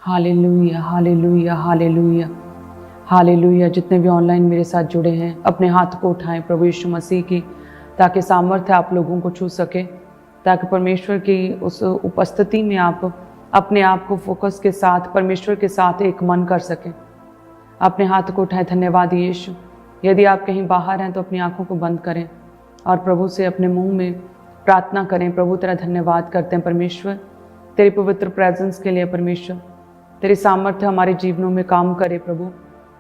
Hallelujah, hallelujah, hallelujah, hallelujah. जितने भी online मेरे साथ जुड़े हैं, अपने हाथ को उठाएं प्रभु यीशु मसीह की, ताकि सामर्थ्य आप लोगों को छू सके, ताकि परमेश्वर की उस उपस्थिति में आप अपने आप को फोकस के साथ परमेश्वर के साथ एक मन कर सकें। अपने हाथ को उठाएं। धन्यवाद यीशु। यदि आप कहीं बाहर हैं तो अपनी आंखों को बंद करें और प्रभु से अपने मुंह में प्रार्थना करें। प्रभु तेरा धन्यवाद करते हैं परमेश्वर, तेरी पवित्र प्रेजेंस के लिए। परमेश्वर तेरी सामर्थ्य हमारे जीवनों में काम करे। प्रभु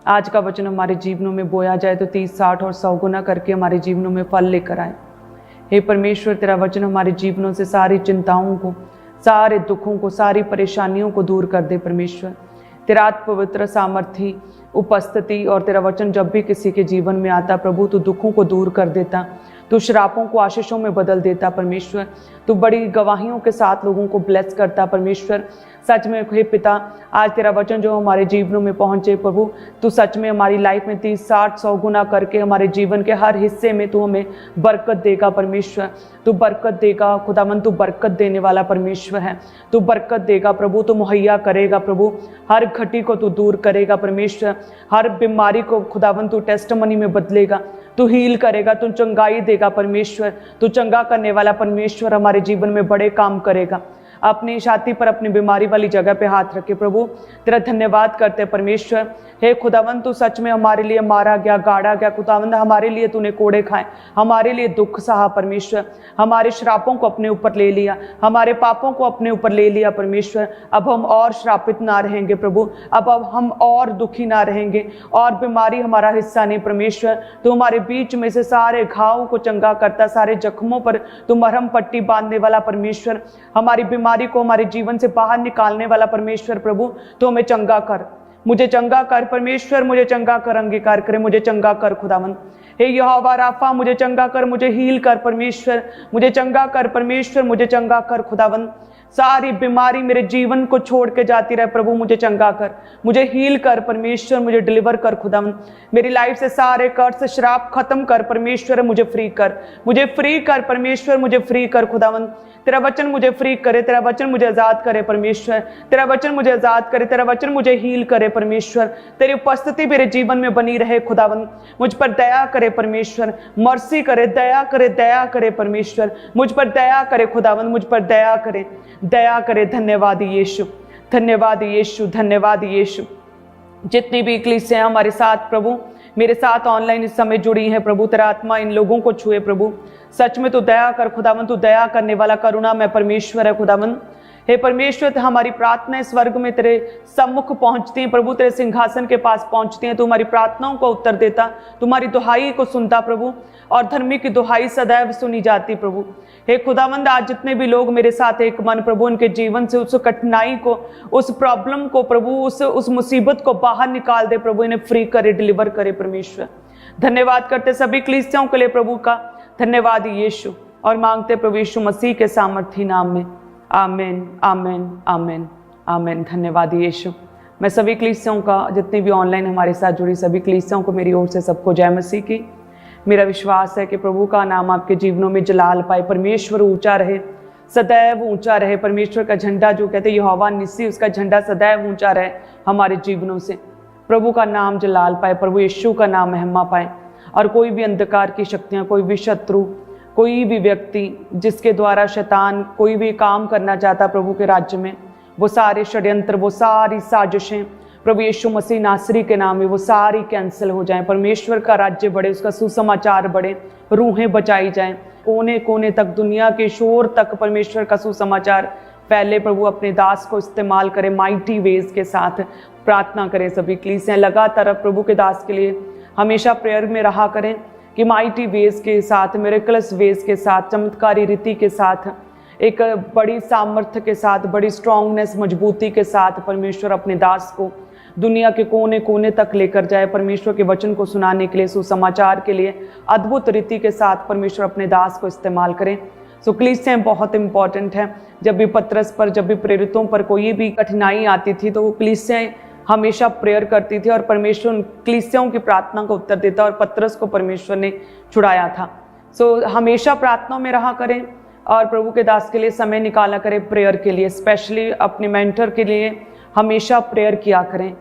आज का वचन हमारे जीवनों में बोया जाए तो 30, 60 और 100 गुना करके हमारे जीवनों में फल लेकर आए। हे परमेश्वर, तेरा वचन हमारे जीवनों से सारी चिंताओं को, सारे दुखों को, सारी परेशानियों को दूर कर दे। परमेश्वर तेरा पवित्र सामर्थी उपस्थिति और तेरा वचन जब भी किसी के जीवन में आता प्रभु, तू दुखों को दूर कर देता, तू श्रापों को आशीषों में बदल देता। परमेश्वर तू बड़ी गवाहियों के साथ लोगों को ब्लेस करता। परमेश्वर सच में हे पिता, आज तेरा वचन जो हमारे जीवनों में पहुंचे प्रभु, तू सच में हमारी लाइफ में 30, 60, 100 गुना करके हमारे जीवन के हर हिस्से में तू हमें बरकत देगा। परमेश्वर तू बरकत देगा। खुदावन तू बरकत देने वाला परमेश्वर है। तू बरकत देगा प्रभु, तू मुहैया करेगा प्रभु, हर घटी को तू दूर करेगा। परमेश्वर हर बीमारी को खुदावन तू टेस्टमनी में बदलेगा, तू हील करेगा, तू चंगाई देगा। परमेश्वर तू चंगा करने वाला परमेश्वर हमारे जीवन में बड़े काम करेगा। अपनी छाती पर अपनी बीमारी वाली जगह पे हाथ रखे प्रभु, तेरा धन्यवाद करते हैं परमेश्वर। हे खुदावंद तू सच में हमारे लिए मारा गया, गाड़ा गया। खुदावंद हमारे लिए तूने कोड़े खाए, हमारे लिए दुख सहा। परमेश्वर हमारे श्रापों को अपने ऊपर ले लिया, हमारे पापों को अपने ऊपर ले लिया। परमेश्वर अब हम और श्रापित ना रहेंगे प्रभु, अब हम और दुखी ना रहेंगे, और बीमारी हमारा हिस्सा नहीं। परमेश्वर तू हमारे बीच में से सारे घावों को चंगा करता, सारे जख्मों पर तू मरहम पट्टी बांधने वाला परमेश्वर, हमारी बीमारी को हमारे जीवन से बाहर निकालने वाला परमेश्वर प्रभु, तो हमें चंगा कर, मुझे चंगा कर परमेश्वर, मुझे चंगा कर, अंगीकार करे, मुझे चंगा कर खुदावन। हे यहोवा राफा, मुझे चंगा कर, मुझे हील कर परमेश्वर, मुझे चंगा कर परमेश्वर, मुझे चंगा कर खुदावन। सारी बीमारी मेरे जीवन को छोड़ के जाती रहे प्रभु, मुझे चंगा कर, मुझे हील कर परमेश्वर, मुझे डिलीवर कर खुदावन। मेरी लाइफ से सारे कर्ज श्राप खत्म कर परमेश्वर, मुझे फ्री कर, मुझे फ्री कर परमेश्वर, मुझे फ्री कर खुदावन। तेरा वचन मुझे फ्री करे, तेरा वचन मुझे आजाद करे परमेश्वर, तेरा वचन मुझे आजाद करे, तेरा वचन मुझे हील करे परमेश्वर। तेरी उपस्थिति मेरे जीवन में बनी रहे खुदावन। मुझ पर दया करे परमेश्वर, मर्सी करे, दया करे, दया करे परमेश्वर, मुझ पर दया करे खुदावन, मुझ पर दया करे, दया करे। धन्यवाद यीशु, धन्यवाद यीशु, धन्यवाद यीशु। जितनी भी कलीसियां हमारे साथ प्रभु, मेरे साथ ऑनलाइन इस समय जुड़ी हैं प्रभु, तेरा आत्मा इन लोगों को छुए प्रभु। सच में तू दया कर खुदावन, तू दया करने वाला करुणा में परमेश्वर है खुदावन। हे परमेश्वर हमारी प्रार्थनाएं स्वर्ग में तेरे सम्मुख पहुंचती हैं प्रभु, तेरे सिंहासन के पास पहुंचती हैं। तू हमारी प्रार्थनाओं को उत्तर देता, तुम्हारी दुहाई को सुनता प्रभु, और धर्मी की दुहाई सदैव सुनी जाती प्रभु। हे खुदावंद आज जितने भी लोग मेरे साथ एक मन प्रभु, उनके जीवन से उस कठिनाई को, उस प्रॉब्लम को प्रभु, उस मुसीबत को बाहर निकाल दे प्रभु, इन्हें फ्री करे, डिलीवर करे परमेश्वर। धन्यवाद करते सभी कलीसियाओं के लिए प्रभु का धन्यवाद यीशु, और मांगते प्रभु यीशु मसीह के सामर्थी नाम में, आमीन, आमीन, आमीन, आमीन। धन्यवाद यीशु। मैं सभी कलीसियाओं का, जितनी भी ऑनलाइन हमारे साथ जुड़ी सभी कलीसियाओं को मेरी ओर से सबको जय मसीह की। मेरा विश्वास है कि प्रभु का नाम आपके जीवनों में जलाल पाए, परमेश्वर ऊंचा रहे, सदैव ऊंचा रहे। परमेश्वर का झंडा जो कहते हैं यहोवा निस्सी, उसका झंडा सदैव ऊंचा रहे हमारे जीवनों से। प्रभु का नाम जलाल पाए, प्रभु यीशु का नाम महिमा पाए, और कोई भी अंधकार की शक्तियाँ, कोई भी शत्रु, कोई भी व्यक्ति जिसके द्वारा शैतान कोई भी काम करना चाहता प्रभु के राज्य में, वो सारे षड्यंत्र, वो सारी साजिशें प्रभु यीशु मसीह नासरी के नाम में वो सारी कैंसिल हो जाएं। परमेश्वर का राज्य बढ़े, उसका सुसमाचार बढ़े, रूहें बचाई जाएं, कोने कोने तक, दुनिया के शोर तक परमेश्वर का सुसमाचार फैले। प्रभु अपने दास को इस्तेमाल करे, माइटी वेज के साथ प्रार्थना करें सभी कलीसियां लगातार प्रभु के दास के लिए हमेशा प्रेयर में रहा करें कि माइटी वेज के साथ, मिरेकलस वेज के साथ, चमत्कारी रीति के साथ, एक बड़ी सामर्थ्य के साथ, बड़ी स्ट्रांगनेस, मजबूती के साथ परमेश्वर अपने दास को दुनिया के कोने कोने तक लेकर जाए। परमेश्वर के वचन को सुनाने के लिए, सुसमाचार के लिए अद्भुत रीति के साथ परमेश्वर अपने दास को इस्तेमाल करें। सो कलीसियां बहुत इंपॉर्टेंट है। जब भी पतरस पर, जब भी प्रेरितों पर कोई भी कठिनाई आती थी तो वो कलीसियां हमेशा प्रेयर करती थी, और परमेश्वर उन कलीसियाओं की प्रार्थना को उत्तर देता, और पतरस को परमेश्वर ने छुड़ाया था। सो हमेशा प्रार्थना में रहा करें, और प्रभु के दास के लिए समय निकाला करें प्रेयर के लिए, स्पेशली अपने मेंटर के लिए हमेशा प्रेयर किया करें,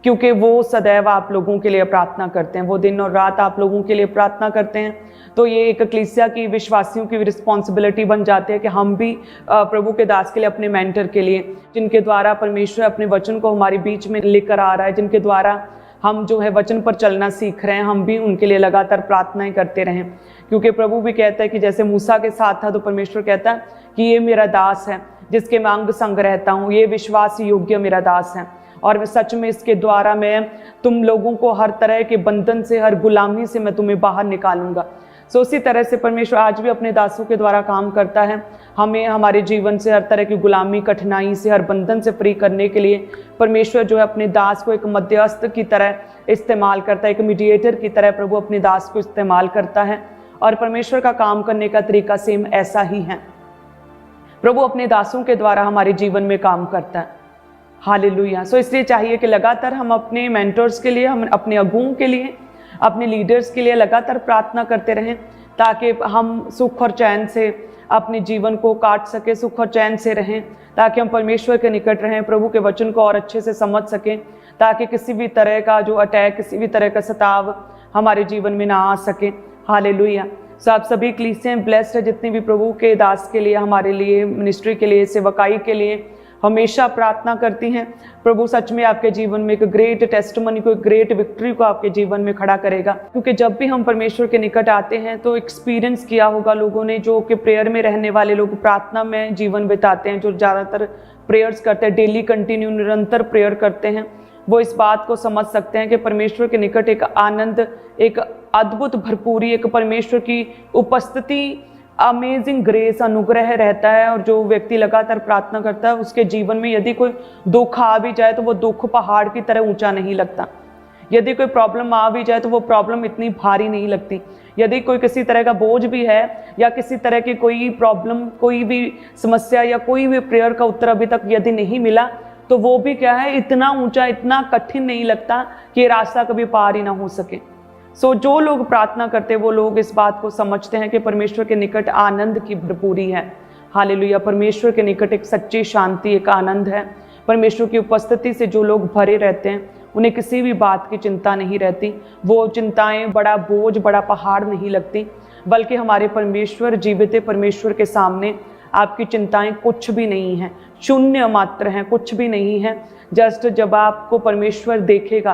क्योंकि वो सदैव आप लोगों के लिए प्रार्थना करते हैं, वो दिन और रात आप लोगों के लिए प्रार्थना करते हैं। तो ये एक कलीसिया की, विश्वासियों की रिस्पॉन्सिबिलिटी बन जाती है कि हम भी प्रभु के दास के लिए, अपने मेंटर के लिए, जिनके द्वारा परमेश्वर अपने वचन को हमारे बीच में लेकर आ रहा है, जिनके द्वारा हम जो है वचन पर चलना सीख रहे हैं, हम भी उनके लिए लगातार प्रार्थनाएं करते रहें। क्योंकि प्रभु भी कहता है कि जैसे मूसा के साथ था, तो परमेश्वर कहता है कि ये मेरा दास है जिसके मैं अंग संग रहता हूँ, ये विश्वास योग्य मेरा दास है, और मैं सच में इसके द्वारा मैं तुम लोगों को हर तरह के बंधन से, हर गुलामी से मैं तुम्हें बाहर निकालूंगा। सो उसी तरह से परमेश्वर आज भी अपने दासों के द्वारा काम करता है, हमें हमारे जीवन से हर तरह की गुलामी, कठिनाई से, हर बंधन से फ्री करने के लिए परमेश्वर जो है अपने दास को एक मध्यस्थ की तरह इस्तेमाल करता है, एक मीडिएटर की तरह प्रभु अपने दास को इस्तेमाल करता है। और परमेश्वर का काम करने का तरीका सेम ऐसा ही है, प्रभु अपने दासों के द्वारा हमारे जीवन में काम करता है। हालेलुया। सो इसलिए चाहिए कि लगातार हम अपने मेंटर्स के लिए, हम अपने अगुओं के लिए, अपने लीडर्स के लिए लगातार प्रार्थना करते रहें, ताकि हम सुख और चैन से अपने जीवन को काट सके, सुख और चैन से रहें, ताकि हम परमेश्वर के निकट रहें, प्रभु के वचन को और अच्छे से समझ सकें, ताकि किसी भी तरह का जो अटैक, किसी भी तरह का सताव हमारे जीवन में ना आ सके। हालेलुया। सो आप सभी कलीसियां ब्लेस्ड है, जितने भी प्रभु के दास के लिए, हमारे लिए, मिनिस्ट्री के लिए, सेवकाई के लिए हमेशा प्रार्थना करती हैं। प्रभु सच में आपके जीवन में एक ग्रेट टेस्टिमनी को, एक ग्रेट विक्ट्री को आपके जीवन में खड़ा करेगा। क्योंकि जब भी हम परमेश्वर के निकट आते हैं तो एक्सपीरियंस किया होगा लोगों ने, जो कि प्रेयर में रहने वाले लोग, प्रार्थना में जीवन बिताते हैं, जो ज़्यादातर प्रेयर्स करते हैं, डेली कंटिन्यू निरंतर प्रेयर करते हैं, वो इस बात को समझ सकते हैं कि परमेश्वर के निकट एक आनंद, एक अद्भुत भरपूरी, एक परमेश्वर की उपस्थिति, अमेजिंग ग्रेस, अनुग्रह रहता है। और जो व्यक्ति लगातार प्रार्थना करता है, उसके जीवन में यदि कोई दुख आ भी जाए तो वो दुख पहाड़ की तरह ऊंचा नहीं लगता। यदि कोई प्रॉब्लम आ भी जाए तो वो प्रॉब्लम इतनी भारी नहीं लगती। यदि कोई किसी तरह का बोझ भी है, या किसी तरह की कोई प्रॉब्लम, कोई भी समस्या, या कोई भी प्रेयर का उत्तर अभी तक यदि नहीं मिला, तो वो भी क्या है, इतना ऊंचा, इतना कठिन नहीं लगता कि ये रास्ता कभी पार ही ना हो सके। सो जो लोग प्रार्थना करते हैं वो लोग इस बात को समझते हैं कि परमेश्वर के निकट आनंद की भरपूरी है। हालेलुया। परमेश्वर के निकट एक सच्ची शांति, एक आनंद है। परमेश्वर की उपस्थिति से जो लोग भरे रहते हैं, उन्हें किसी भी बात की चिंता नहीं रहती। वो चिंताएं बड़ा बोझ, बड़ा पहाड़ नहीं लगती, बल्कि हमारे परमेश्वर, जीवित परमेश्वर के सामने आपकी चिंताएं कुछ भी नहीं हैं, शून्य मात्र हैं, कुछ भी नहीं है। जस्ट जब आपको परमेश्वर देखेगा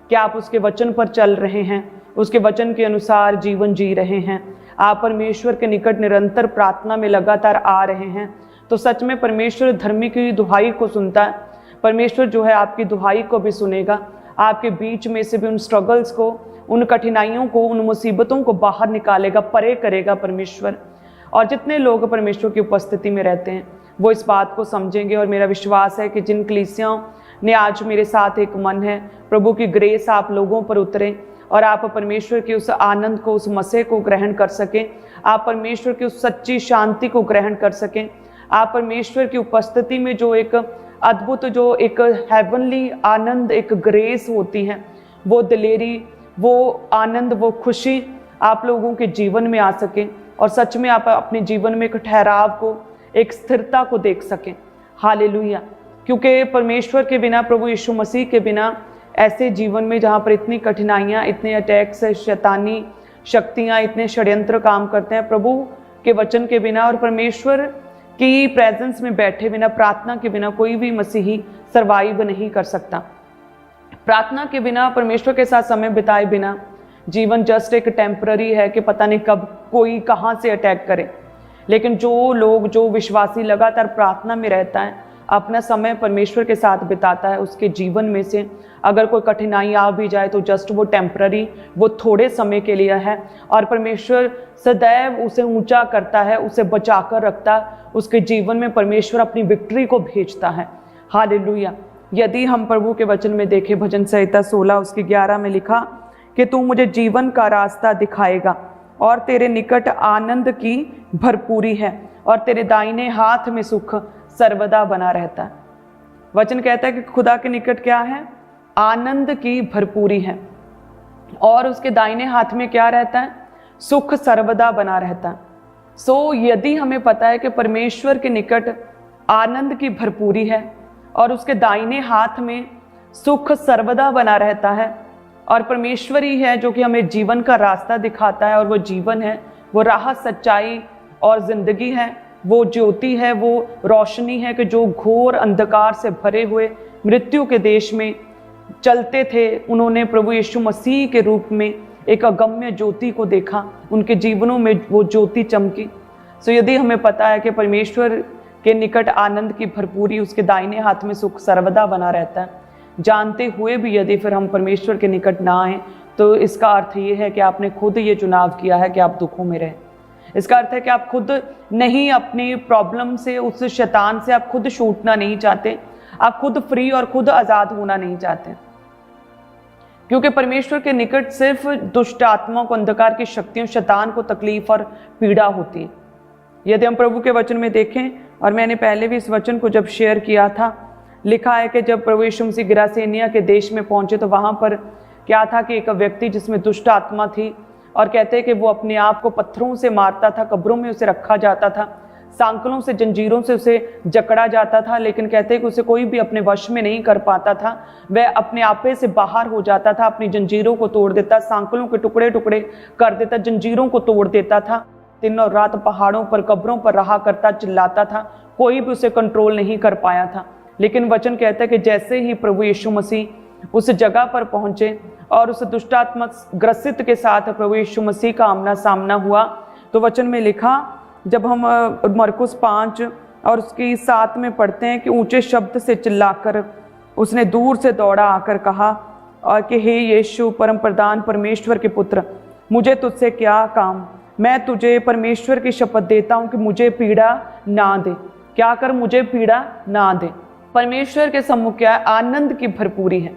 कि आप उसके वचन पर चल रहे हैं, उसके वचन के अनुसार जीवन जी रहे हैं, आप परमेश्वर के निकट निरंतर प्रार्थना में लगातार आ रहे हैं, तो सच में परमेश्वर धर्मी की दुहाई को सुनता है। परमेश्वर जो है आपकी दुहाई को भी सुनेगा, आपके बीच में से भी उन स्ट्रगल्स को, उन कठिनाइयों को, उन मुसीबतों को बाहर निकालेगा, परे करेगा परमेश्वर। और जितने लोग परमेश्वर की उपस्थिति में रहते हैं वो इस बात को समझेंगे। और मेरा विश्वास है कि जिन कलीसियाओं ने आज मेरे साथ एक मन है, प्रभु की ग्रेस आप लोगों पर उतरे और आप परमेश्वर के उस आनंद को, उस मसे को ग्रहण कर सकें, आप परमेश्वर की उस सच्ची शांति को ग्रहण कर सकें, आप परमेश्वर की उपस्थिति में जो एक अद्भुत, जो एक हेवनली आनंद, एक ग्रेस होती है, वो दिलेरी, वो आनंद, वो खुशी आप लोगों के जीवन में आ सके, और सच में आप अपने जीवन में एक ठहराव को, एक स्थिरता को देख सकें। हालेलुया। क्योंकि परमेश्वर के बिना, प्रभु यीशु मसीह के बिना, ऐसे जीवन में जहाँ पर इतनी कठिनाइयाँ, इतने अटैक्स, शैतानी शक्तियाँ, इतने षड्यंत्र काम करते हैं, प्रभु के वचन के बिना और परमेश्वर की प्रेजेंस में बैठे बिना, प्रार्थना के बिना कोई भी मसीही सर्वाइव नहीं कर सकता। प्रार्थना के बिना, परमेश्वर के साथ समय बिताए बिना जीवन जस्ट एक टेम्पररी है कि पता नहीं कब कोई कहाँ से अटैक करे। लेकिन जो लोग, जो विश्वासी लगातार प्रार्थना में रहता है, अपना समय परमेश्वर के साथ बिताता है, उसके जीवन में से अगर कोई कठिनाई आ भी जाए तो जस्ट वो टेम्पररी, वो थोड़े समय के लिए है, और परमेश्वर सदैव उसे ऊंचा करता है, उसे बचा कर रखता है, उसके जीवन में परमेश्वर अपनी विक्ट्री को भेजता है। हालेलुया। यदि हम प्रभु के वचन में देखें, भजन संहिता 16 उसके 11 में लिखा कि तू मुझे जीवन का रास्ता दिखाएगा और तेरे निकट आनंद की भरपूरी है और तेरे दाहिने हाथ में सुख सर्वदा बना रहता है। वचन कहता है कि खुदा के निकट क्या है? आनंद की भरपूरी है, और उसके दाहिने हाथ में क्या रहता है? सुख सर्वदा बना रहता है। यदि हमें पता है कि परमेश्वर के निकट आनंद की भरपूरी है और उसके दाहिने हाथ में सुख सर्वदा बना रहता है, और परमेश्वर ही है जो कि हमें जीवन का रास्ता दिखाता है, और वो जीवन है, वो राह, सच्चाई और जिंदगी है, वो ज्योति है, वो रोशनी है कि जो घोर अंधकार से भरे हुए मृत्यु के देश में चलते थे, उन्होंने प्रभु यीशु मसीह के रूप में एक अगम्य ज्योति को देखा, उनके जीवनों में वो ज्योति चमकी। यदि हमें पता है कि परमेश्वर के निकट आनंद की भरपूरी, उसके दाहिने हाथ में सुख सर्वदा बना रहता है, जानते हुए भी यदि फिर हम परमेश्वर के निकट ना आए, तो इसका अर्थ ये है कि आपने खुद ये चुनाव किया है कि आप दुखों में रहें। इसका अर्थ है कि आप खुद नहीं, अपनी प्रॉब्लम से, उस शैतान से आप खुद छूटना नहीं चाहते, आप खुद फ्री और खुद आज़ाद होना नहीं चाहते, क्योंकि परमेश्वर के निकट सिर्फ दुष्ट आत्माओं को, अंधकार की शक्तियों, शैतान को तकलीफ और पीड़ा होती है। यदि हम प्रभु के वचन में देखें, और मैंने पहले भी इस वचन को जब शेयर किया था, लिखा है कि जब प्रभु यीशु मसीह गिरासेनिया के देश में पहुंचे तो वहां पर क्या था कि एक व्यक्ति जिसमें दुष्ट आत्मा थी, और कहते हैं कि वो अपने आप को पत्थरों से मारता था, कब्रों में उसे रखा जाता था, सांकलों से, जंजीरों से उसे जकड़ा जाता था, लेकिन कहते हैं कि उसे कोई भी अपने वश में नहीं कर पाता था। वह अपने आपे से बाहर हो जाता था, अपनी जंजीरों को तोड़ देता, सांकलों के टुकड़े टुकड़े कर देता, जंजीरों को तोड़ देता था, दिन और रात पहाड़ों पर, कब्रों पर रहा करता, चिल्लाता था, कोई भी उसे कंट्रोल नहीं कर पाया था। लेकिन वचन कहता है कि जैसे ही प्रभु यीशु मसीह उस जगह पर पहुंचे और उस दुष्टात्मा ग्रसित के साथ प्रभु यीशु मसीह का आमना सामना हुआ, तो वचन में लिखा, जब हम मरकुस 5 और उसकी 7 में पढ़ते हैं कि ऊंचे शब्द से चिल्लाकर उसने दूर से दौड़ा आकर कहा और कि हे यीशु, परम प्रधान परमेश्वर के पुत्र, मुझे तुझसे क्या काम, मैं तुझे परमेश्वर की शपथ देता हूं कि मुझे पीड़ा ना दे। क्या कर? मुझे पीड़ा ना दे। परमेश्वर के सम्मुख क्या है? आनंद की भरपूरी है।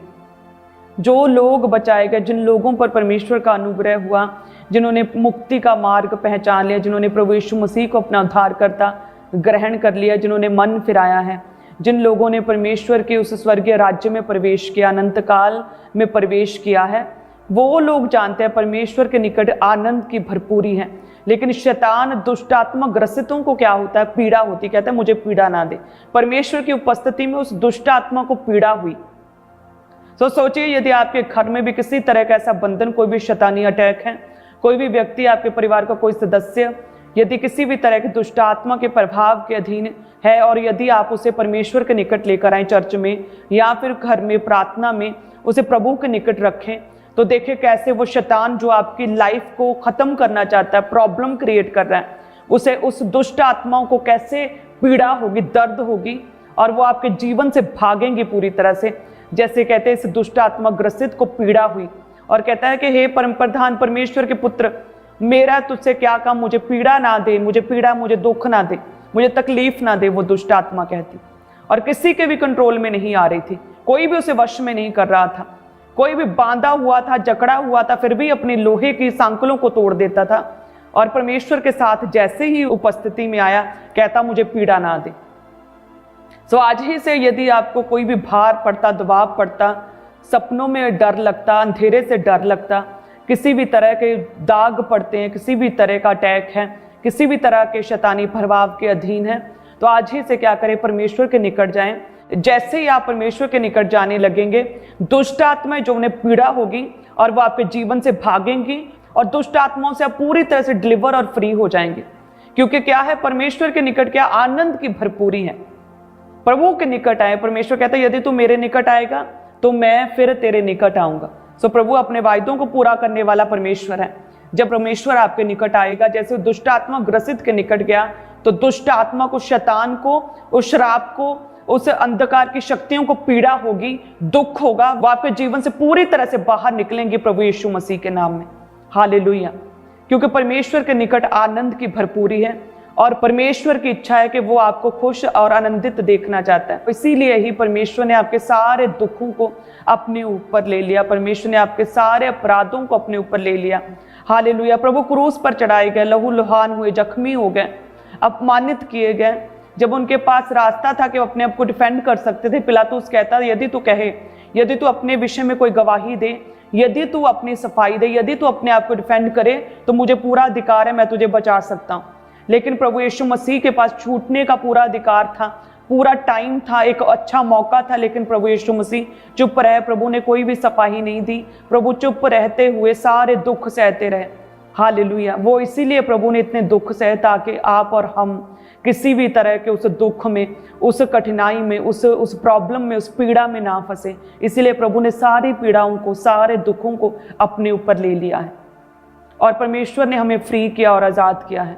जो लोग बचाए गए, जिन लोगों पर परमेश्वर का अनुग्रह हुआ, जिन्होंने मुक्ति का मार्ग पहचान लिया, जिन्होंने प्रभु यीशु मसीह को अपना उद्धारकर्ता ग्रहण कर लिया, जिन्होंने मन फिराया है, जिन लोगों ने परमेश्वर के उस स्वर्गीय राज्य में प्रवेश किया, अनंत काल में प्रवेश किया है, वो लोग जानते हैं परमेश्वर के निकट आनंद की भरपूरी है। लेकिन शैतान, दुष्टात्मा ग्रसितों को क्या होता है? पीड़ा होती। कहता है मुझे पीड़ा ना दे। परमेश्वर की उपस्थिति में उस दुष्टात्मा को पीड़ा हुई। तो सोचिए, यदि आपके घर में भी किसी तरह का ऐसा बंधन, कोई भी शैतानी अटैक है, कोई भी व्यक्ति, आपके परिवार का कोई सदस्य यदि किसी भी तरह के दुष्ट आत्मा के प्रभाव के अधीन है, और यदि आप उसे परमेश्वर के निकट लेकर आए, चर्च में या फिर घर में प्रार्थना में उसे प्रभु के निकट रखें, तो देखिए कैसे वो शैतान जो आपकी लाइफ को खत्म करना चाहता है, प्रॉब्लम क्रिएट कर रहा है, उसे, उस दुष्ट आत्माओं को कैसे पीड़ा होगी, दर्द होगी, और वो आपके जीवन से भागेंगे पूरी तरह से। जैसे कहते हैं इस दुष्ट आत्मा ग्रसित को पीड़ा हुई, और कहता है कि हे परम प्रधान परमेश्वर के पुत्र, मेरा तुझसे क्या काम, मुझे पीड़ा ना दे, मुझे पीड़ा, मुझे दुख ना दे, मुझे तकलीफ ना दे। वो दुष्ट आत्मा कहती, और किसी के भी कंट्रोल में नहीं आ रही थी, कोई भी उसे वश में नहीं कर रहा था, कोई भी बांधा हुआ था, जकड़ा हुआ था, फिर भी अपनी लोहे की सांकलों को तोड़ देता था, और परमेश्वर के साथ जैसे ही उपस्थिति में आया, कहता मुझे पीड़ा ना दे। आज ही से यदि आपको कोई भी भार पड़ता, दबाव पड़ता, सपनों में डर लगता, अंधेरे से डर लगता, किसी भी तरह के दाग पड़ते हैं, किसी भी तरह का अटैक है, किसी भी तरह के शैतानी प्रभाव के अधीन है, तो आज ही से क्या करें? परमेश्वर के निकट जाएं। जैसे ही आप परमेश्वर के निकट जाने लगेंगे, दुष्ट आत्माएं जो उन्हें पीड़ा होगी और वो आपके जीवन से भागेंगी, और दुष्ट आत्माओं से आप पूरी तरह से डिलीवर और फ्री हो जाएंगे। क्योंकि क्या है? परमेश्वर के निकट क्या? आनंद की भरपूरी है। प्रभु के निकट आए। परमेश्वर कहता है यदि तू मेरे निकट आएगा तो मैं फिर तेरे निकट आऊंगा। प्रभु अपने वायदों को पूरा करने वाला परमेश्वर है। जब परमेश्वर आपके निकट आएगा, जैसे दुष्ट आत्मा ग्रसित के निकट गया, तो दुष्ट आत्मा को, शैतान को, उस श्राप को, उस अंधकार की शक्तियों को पीड़ा होगी, दुख होगा, वो आपके जीवन से पूरी तरह से बाहर निकलेंगे प्रभु यीशु मसीह के नाम में। हालेलुया। क्योंकि परमेश्वर के निकट आनंद की भरपूरी है, और परमेश्वर की इच्छा है कि वो आपको खुश और आनंदित देखना चाहता है। इसीलिए ही परमेश्वर ने आपके सारे दुखों को अपने ऊपर ले लिया, परमेश्वर ने आपके सारे अपराधों को अपने ऊपर ले लिया। हालेलुया। प्रभु क्रूस पर चढ़ाए गए, लहू लुहान हुए, जख्मी हो गए, अपमानित किए गए। जब उनके पास रास्ता था कि वो अपने आप को डिफेंड कर सकते थे, पिलातुस कहता यदि तू कहे, यदि तू अपने विषय में कोई गवाही दे, यदि तू अपनी सफाई दे, यदि तू अपने आप को डिफेंड करे, तो मुझे पूरा अधिकार है, मैं तुझे बचा सकता हूँ। लेकिन प्रभु यीशु मसीह के पास छूटने का पूरा अधिकार था, पूरा टाइम था, एक अच्छा मौका था, लेकिन प्रभु यीशु मसीह चुप रहे। प्रभु ने कोई भी सफाई नहीं दी, प्रभु चुप रहते हुए सारे दुख सहते रहे। हालेलुया। वो इसीलिए प्रभु ने इतने दुख सहे ताकि आप और हम किसी भी तरह के उस दुख में, उस कठिनाई में, उस प्रॉब्लम में, उस पीड़ा में ना फंसे। इसीलिए प्रभु ने सारी पीड़ाओं को, सारे दुखों को अपने ऊपर ले लिया है और परमेश्वर ने हमें फ्री किया और आज़ाद किया है।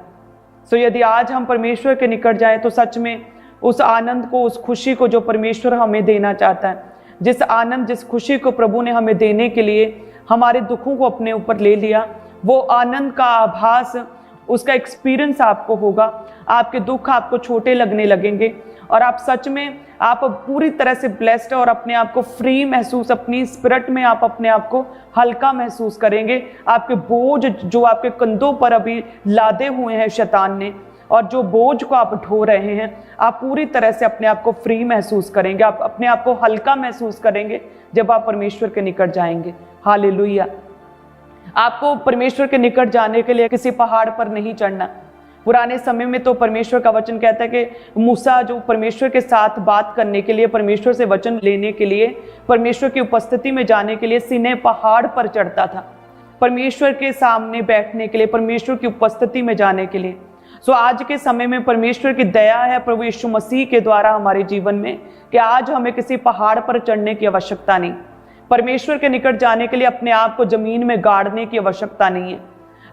सो यदि आज हम परमेश्वर के निकट जाए तो सच में उस आनंद को, उस खुशी को जो परमेश्वर हमें देना चाहता है, जिस आनंद, जिस खुशी को प्रभु ने हमें देने के लिए हमारे दुखों को अपने ऊपर ले लिया, वो आनंद का आभास, उसका एक्सपीरियंस आपको होगा। आपके दुख आपको छोटे लगने लगेंगे और आप सच में, आप पूरी तरह से ब्लेस्ड और अपने आप को फ्री महसूस, अपनी स्पिरिट में आप अपने आप को हल्का महसूस करेंगे। आपके बोझ जो आपके कंधों पर अभी लादे हुए हैं शैतान ने, और जो बोझ को आप ढो रहे हैं, आप पूरी तरह से अपने आप को फ्री महसूस करेंगे। आप अपने आप को हल्का महसूस करेंगे जब आप परमेश्वर के निकट जाएंगे। हालेलुया। आपको परमेश्वर के निकट जाने के लिए किसी पहाड़ पर नहीं चढ़ना। पुराने समय में तो परमेश्वर का वचन कहता है कि मूसा जो परमेश्वर के साथ बात करने के लिए, परमेश्वर से वचन लेने के लिए, परमेश्वर की उपस्थिति में जाने के लिए सीनै पहाड़ पर चढ़ता था, परमेश्वर के सामने बैठने के लिए, परमेश्वर की उपस्थिति में जाने के लिए। सो आज के समय में परमेश्वर की दया है प्रभु यीशु मसीह के द्वारा हमारे जीवन में कि आज हमें किसी पहाड़ पर चढ़ने की आवश्यकता नहीं। परमेश्वर के निकट जाने के लिए अपने आप को जमीन में गाड़ने की आवश्यकता नहीं है।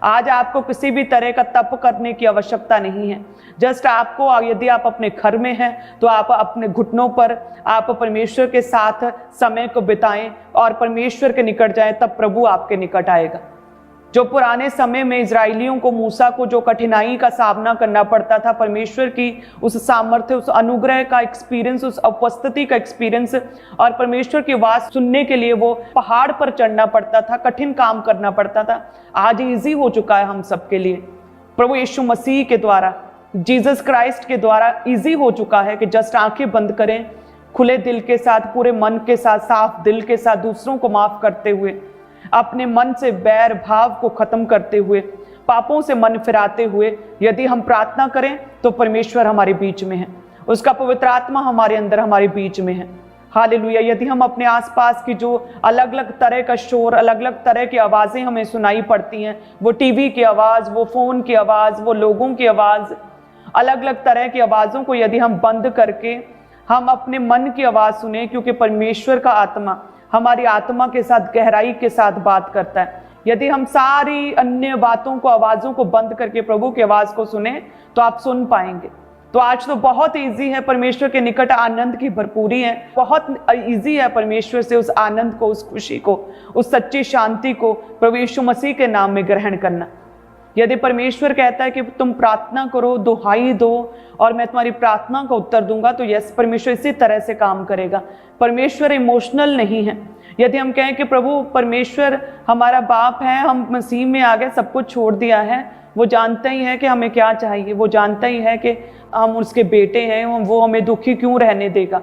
आज आपको किसी भी तरह का तप करने की आवश्यकता नहीं है। जस्ट आपको, यदि आप अपने घर में हैं तो आप अपने घुटनों पर आप परमेश्वर के साथ समय को बिताएं और परमेश्वर के निकट जाएं, तब प्रभु आपके निकट आएगा। जो पुराने समय में इजराइलियों को, मूसा को जो कठिनाई का सामना करना पड़ता था, परमेश्वर की उस सामर्थ्य, उस अनुग्रह का एक्सपीरियंस, उस उपस्थिति का एक्सपीरियंस और परमेश्वर की आवाज सुनने के लिए वो पहाड़ पर चढ़ना पड़ता था, कठिन काम करना पड़ता था। आज इजी हो चुका है हम सबके लिए। प्रभु यीशु मसीह के द्वारा, जीसस क्राइस्ट के द्वारा इजी हो चुका है कि जस्ट आंखें बंद करें, खुले दिल के साथ, पूरे मन के साथ, साफ दिल के साथ, दूसरों को माफ करते हुए, अपने मन से बैर भाव को खत्म करते हुए, पापों से मन फिराते हुए यदि हम प्रार्थना करें तो परमेश्वर हमारे बीच में है, उसका पवित्र आत्मा हमारे अंदर, हमारे बीच में है। हालेलुया। यदि हम अपने आसपास की जो अलग अलग तरह का शोर, अलग अलग तरह की आवाज़ें हमें सुनाई पड़ती हैं, वो टीवी की आवाज़, वो फ़ोन की आवाज़, वो लोगों की आवाज़, अलग अलग तरह की आवाज़ों को यदि हम बंद करके हम अपने मन की आवाज़ सुने, क्योंकि परमेश्वर का आत्मा हमारी आत्मा के साथ गहराई के साथ बात करता है। यदि हम सारी अन्य बातों को, आवाज़ों को बंद करके प्रभु की आवाज़ को सुने तो आप सुन पाएंगे। तो आज तो बहुत इजी है परमेश्वर के निकट, आनंद की भरपूरी है, बहुत इजी है परमेश्वर से उस आनंद को, उस खुशी को, उस सच्ची शांति को प्रभु यीशु मसीह के नाम में ग्रहण करना। यदि परमेश्वर कहता है कि तुम प्रार्थना करो, दुहाई दो और मैं तुम्हारी प्रार्थना का उत्तर दूंगा, तो यस, परमेश्वर इसी तरह से काम करेगा। परमेश्वर इमोशनल नहीं है। यदि हम कहें कि प्रभु परमेश्वर हमारा बाप है, हम मसीह में आ गए, सब कुछ छोड़ दिया है, वो जानता ही है कि हमें क्या चाहिए, वो जानता ही है कि हम उसके बेटे हैं, वो हमें दुखी क्यों रहने देगा।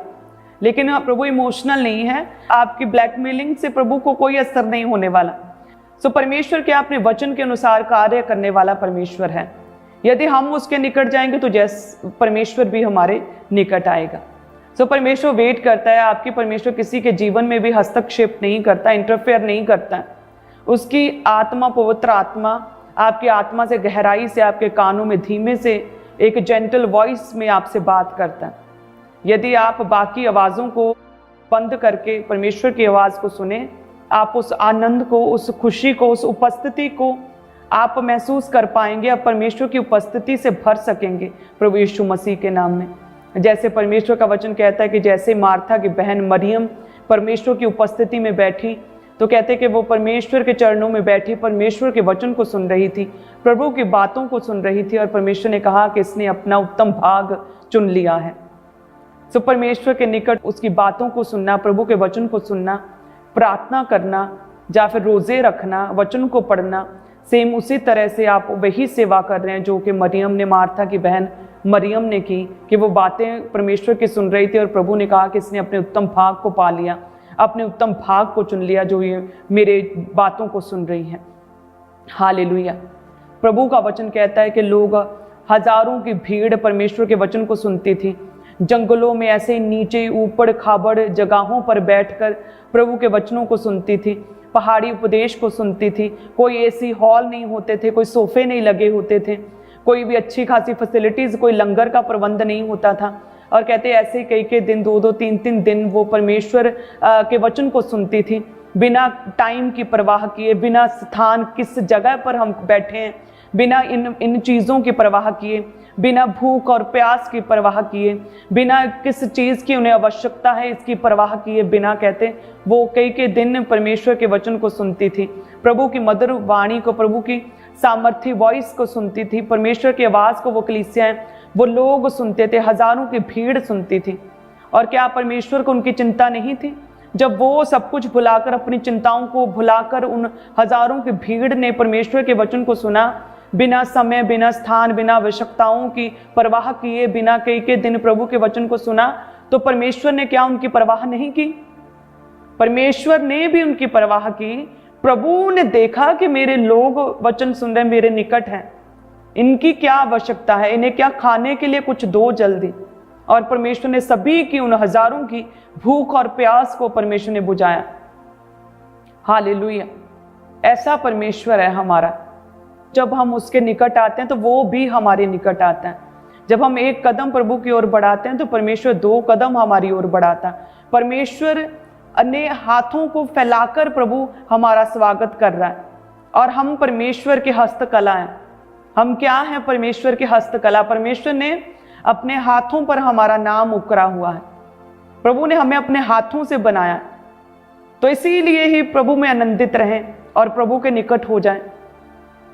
लेकिन प्रभु इमोशनल नहीं है। आपकी ब्लैकमेलिंग से प्रभु को कोई असर नहीं होने वाला। सो परमेश्वर क्या अपने वचन के अनुसार कार्य करने वाला परमेश्वर है। यदि हम उसके निकट जाएंगे तो जैसे परमेश्वर भी हमारे निकट आएगा। सो परमेश्वर वेट करता है आपकी। परमेश्वर किसी के जीवन में भी हस्तक्षेप नहीं करता, इंटरफेयर नहीं करता। उसकी आत्मा, पवित्र आत्मा आपकी आत्मा से गहराई से आपके कानों में धीमे से एक जेंटल वॉइस में आपसे बात करता है। यदि आप बाकी आवाज़ों को बंद करके परमेश्वर की आवाज़ को सुने, आप उस आनंद को, उस खुशी को, उस उपस्थिति को आप महसूस कर पाएंगे। आप परमेश्वर की उपस्थिति से भर सकेंगे प्रभु यीशु मसीह के नाम में। जैसे परमेश्वर का वचन कहता है कि जैसे मार्था की बहन मरियम परमेश्वर की उपस्थिति में बैठी, तो कहते कि वो परमेश्वर के चरणों में बैठी, परमेश्वर के वचन को सुन रही थी, प्रभु की बातों को सुन रही थी, और परमेश्वर ने कहा कि इसने अपना उत्तम भाग चुन लिया है। सो परमेश्वर के निकट उसकी बातों को सुनना, प्रभु के वचन को सुनना, प्रार्थना करना या फिर रोज़े रखना, वचन को पढ़ना, सेम उसी तरह से आप वही सेवा कर रहे हैं जो कि मरियम ने, मार्था की बहन मरियम ने की, कि वो बातें परमेश्वर की सुन रही थी और प्रभु ने कहा कि इसने अपने उत्तम भाग को पा लिया, अपने उत्तम भाग को चुन लिया जो ये मेरे बातों को सुन रही है। हालेलुया। प्रभु का वचन कहता है कि लोग हजारों की भीड़ परमेश्वर के वचन को सुनती थी। जंगलों में ऐसे नीचे ऊपर खाबड़ जगहों पर बैठकर प्रभु के वचनों को सुनती थी, पहाड़ी उपदेश को सुनती थी। कोई एसी हॉल नहीं होते थे, कोई सोफे नहीं लगे होते थे, कोई भी अच्छी खासी फैसिलिटीज, कोई लंगर का प्रबंध नहीं होता था। और कहते ऐसे कई दिन 2-2 3-3 दिन वो परमेश्वर के वचन को सुनती थी, बिना टाइम की परवाह किए, बिना स्थान किस जगह पर हम बैठे हैं, बिना इन चीज़ों की परवाह किए, बिना भूख और प्यास की परवाह किए, बिना किस चीज़ की उन्हें आवश्यकता है इसकी परवाह किए बिना, कहते वो कई दिन परमेश्वर के वचन को सुनती थी, प्रभु की मधुर वाणी को, प्रभु की सामर्थ्य वॉइस को सुनती थी, परमेश्वर की आवाज़ को वो कलीसियाएं, वो लोग सुनते थे, हजारों की भीड़ सुनती थी। और क्या परमेश्वर को उनकी चिंता नहीं थी? जब वो सब कुछ भुलाकर, अपनी चिंताओं को भुलाकर उन हजारों की भीड़ ने परमेश्वर के वचन को सुना, बिना समय, बिना स्थान, बिना आवश्यकताओं की परवाह किए, बिना कई दिन प्रभु के वचन को सुना, तो परमेश्वर ने क्या उनकी परवाह नहीं की? परमेश्वर ने भी उनकी परवाह की। प्रभु ने देखा कि मेरे लोग वचन सुन रहे, मेरे निकट हैं, इनकी क्या आवश्यकता है, इन्हें क्या खाने के लिए कुछ दो जल्दी। और परमेश्वर ने सभी की, उन हजारों की भूख और प्यास को परमेश्वर ने बुझाया। हालेलुया। ऐसा परमेश्वर है हमारा। जब हम उसके निकट आते हैं तो वो भी हमारे निकट आता है। जब हम एक कदम प्रभु की ओर बढ़ाते हैं तो परमेश्वर 2 कदम हमारी ओर बढ़ाता है। परमेश्वर ने हाथों को फैलाकर प्रभु हमारा स्वागत कर रहा है। और हम परमेश्वर के हस्तकला हैं। हम क्या हैं? परमेश्वर की हस्तकला। परमेश्वर ने अपने हाथों पर हमारा नाम उकरा हुआ है। प्रभु ने हमें अपने हाथों से बनाया। तो इसीलिए ही प्रभु में आनंदित रहें और प्रभु के निकट हो जाएं।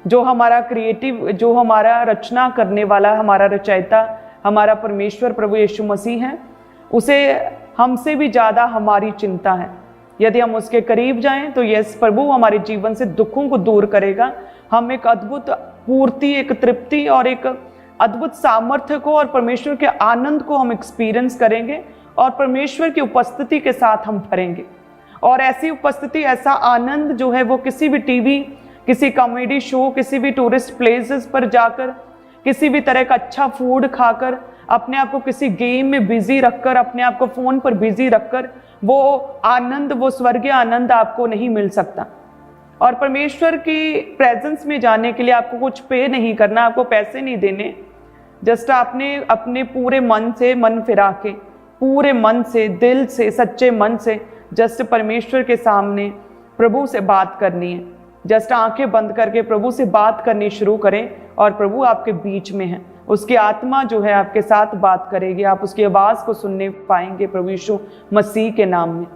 जो हमारा क्रिएटिव, जो हमारा रचना करने वाला, हमारा रचयिता, हमारा परमेश्वर प्रभु यीशु मसीह है, उसे हमसे भी ज़्यादा हमारी चिंता है। यदि हम उसके करीब जाएं तो यस, प्रभु हमारे जीवन से दुखों को दूर करेगा। हम एक अद्भुत पूर्ति, एक तृप्ति और एक अद्भुत सामर्थ्य को और परमेश्वर के आनंद को हम एक्सपीरियंस करेंगे और परमेश्वर की उपस्थिति के साथ हम भरेंगे। और ऐसी उपस्थिति, ऐसा आनंद जो है वो किसी भी टीवी, किसी कॉमेडी शो, किसी भी टूरिस्ट प्लेसेस पर जाकर, किसी भी तरह का अच्छा फूड खाकर, अपने आप को किसी गेम में बिजी रखकर, अपने आप को फोन पर बिजी रखकर वो आनंद, वो स्वर्गीय आनंद आपको नहीं मिल सकता। और परमेश्वर की प्रेजेंस में जाने के लिए आपको कुछ पे नहीं करना, आपको पैसे नहीं देने। जस्ट आपने अपने पूरे मन से, मन फिरा के, पूरे मन से, दिल से, सच्चे मन से जस्ट परमेश्वर के सामने प्रभु से बात करनी है। जस्ट आंखें बंद करके प्रभु से बात करनी शुरू करें और प्रभु आपके बीच में है। उसकी आत्मा जो है आपके साथ बात करेगी, आप उसकी आवाज़ को सुनने पाएंगे प्रभु यीशु मसीह के नाम में।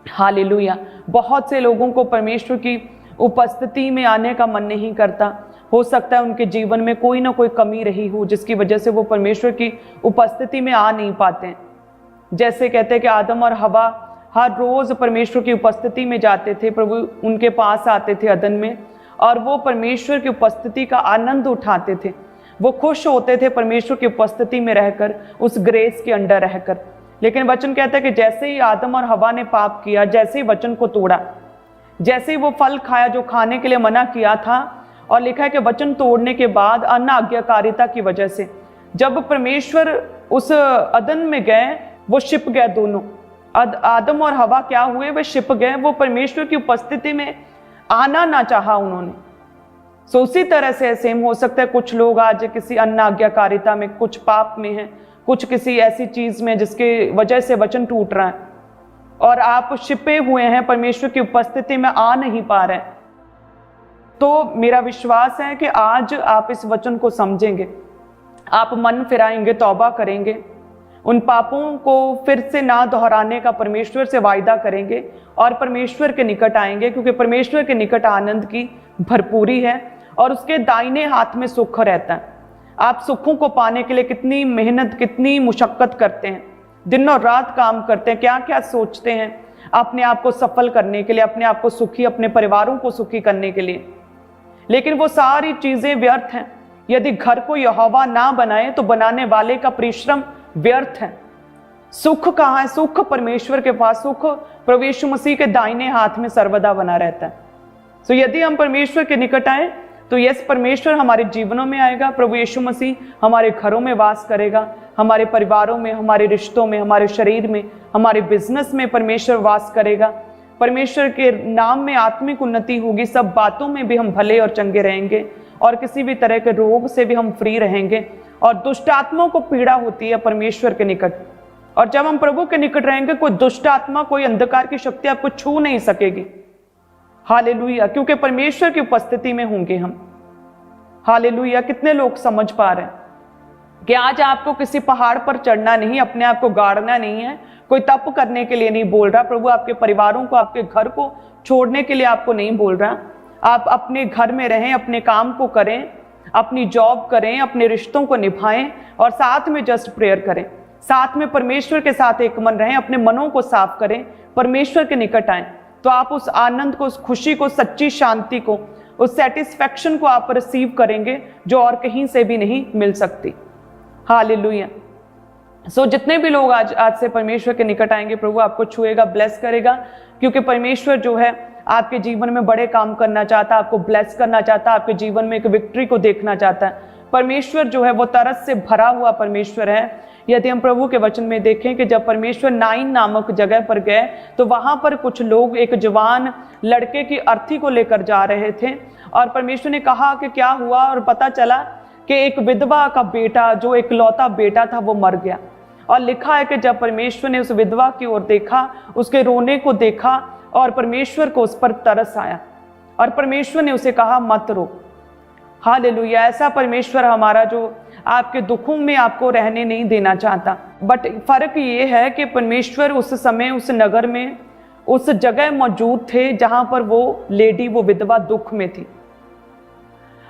हालेलुया। बहुत से लोगों को परमेश्वर की उपस्थिति में आने का मन नहीं करता। हो सकता है उनके जीवन में कोई ना कोई कमी रही हो जिसकी वजह से वो परमेश्वर की उपस्थिति में आ नहीं पाते। जैसे कहते हैं कि आदम और हवा हर रोज परमेश्वर की उपस्थिति में जाते थे, प्रभु उनके पास आते थे अदन में, और वो परमेश्वर की उपस्थिति का आनंद उठाते थे। वो खुश होते थे परमेश्वर की उपस्थिति में रहकर, उस ग्रेस के अंडर रहकर। लेकिन वचन कहता है कि जैसे ही आदम और हवा ने पाप किया, जैसे ही वचन को तोड़ा, जैसे ही वो फल खाया जो खाने के लिए मना किया था, और लिखा है कि वचन तोड़ने के बाद अन्य आज्ञाकारिता की वजह से जब परमेश्वर उस अदन में गए, वो छिप गए दोनों। आदम और हवा क्या हुए? वे छिप गए। वो परमेश्वर की उपस्थिति में आना ना चाहा उन्होंने। सो उसी तरह से सेम हो सकता है कुछ लोग आज किसी अन्य आज्ञाकारिता में, कुछ पाप में हैं, कुछ किसी ऐसी चीज में जिसके वजह से वचन टूट रहा है और आप छिपे हुए हैं, परमेश्वर की उपस्थिति में आ नहीं पा रहे। तो मेरा विश्वास है कि आज आप इस वचन को समझेंगे, आप मन फिराएंगे, तौबा करेंगे, उन पापों को फिर से ना दोहराने का परमेश्वर से वायदा करेंगे और परमेश्वर के निकट आएंगे, क्योंकि परमेश्वर के निकट आनंद की भरपूरी है और उसके दाहिने हाथ में सुख रहता है। आप सुखों को पाने के लिए कितनी मेहनत, कितनी मुशक्कत करते हैं, दिन और रात काम करते हैं, क्या क्या सोचते हैं अपने आप को सफल करने के लिए, अपने आप को सुखी, अपने परिवारों को सुखी करने के लिए, लेकिन वो सारी चीजें व्यर्थ हैं। यदि घर को यहोवा ना बनाए तो बनाने वाले का परिश्रम व्यर्थ है। सुख कहाँ है? सुख परमेश्वर के पास, सुख प्रभु यीशु मसीह के दाहिने हाथ में सर्वदा बना रहता है। सो यदि हम परमेश्वर के निकट आए तो यस, परमेश्वर हमारे जीवनों में आएगा, प्रभु यीशु मसीह हमारे घरों में वास करेगा, हमारे परिवारों में, हमारे रिश्तों में, हमारे शरीर में, हमारे बिजनेस में परमेश्वर वास करेगा। परमेश्वर के नाम में आत्मिक उन्नति होगी, सब बातों में भी हम भले और चंगे रहेंगे और किसी भी तरह के रोग से भी हम फ्री रहेंगे। और दुष्ट आत्माओं को पीड़ा होती है परमेश्वर के निकट, और जब हम प्रभु के निकट रहेंगे कोई दुष्ट आत्मा, कोई अंधकार की शक्ति आपको छू नहीं सकेगी। हालेलुया, क्योंकि परमेश्वर की उपस्थिति में होंगे हम। हालेलुया, कितने लोग समझ पा रहे हैं कि आज आपको किसी पहाड़ पर चढ़ना नहीं, अपने आप को गाड़ना नहीं है, कोई तप करने के लिए नहीं बोल रहा प्रभु, आपके परिवारों को, आपके घर को छोड़ने के लिए आपको नहीं बोल रहा। आप अपने घर में रहें, अपने काम को करें, अपनी जॉब करें, अपने रिश्तों को निभाएं और साथ में जस्ट प्रेयर करें, साथ में परमेश्वर के साथ एक मन रहें, अपने मनों को साफ करें, परमेश्वर के निकट आएं, तो आप उस आनंद को, उस खुशी को, सच्ची शांति को, उस सेटिस्फैक्शन को आप रिसीव करेंगे जो और कहीं से भी नहीं मिल सकती। हालेलुया। सो जितने भी लोग आज से परमेश्वर के निकट आएंगे, प्रभु आपको छुएगा, ब्लेस करेगा, क्योंकि परमेश्वर जो है आपके जीवन में बड़े काम करना चाहता है, आपको ब्लेस करना चाहता है, आपके जीवन में एक विक्ट्री को देखना चाहता है। परमेश्वर जो है वो तरस से भरा हुआ परमेश्वर है। यदि हम प्रभु के वचन में देखें कि जब परमेश्वर नाइन नामक जगह पर गए तो वहां पर कुछ लोग एक जवान लड़के की अर्थी को लेकर जा रहे थे, और परमेश्वर ने कहा कि क्या हुआ, और पता चला कि एक विधवा का बेटा, जो एक लौता बेटा था, वो मर गया। और लिखा है कि जब परमेश्वर ने उस विधवा की ओर देखा, उसके रोने को देखा, और परमेश्वर को उस पर तरस आया, और परमेश्वर ने उसे कहा मत रो। हालेलुया। ऐसा परमेश्वर हमारा जो आपके दुखों में आपको रहने नहीं देना चाहता। बट फर्क ये है कि परमेश्वर उस समय उस नगर में, उस जगह मौजूद थे जहां पर वो लेडी, वो विधवा दुख में थी।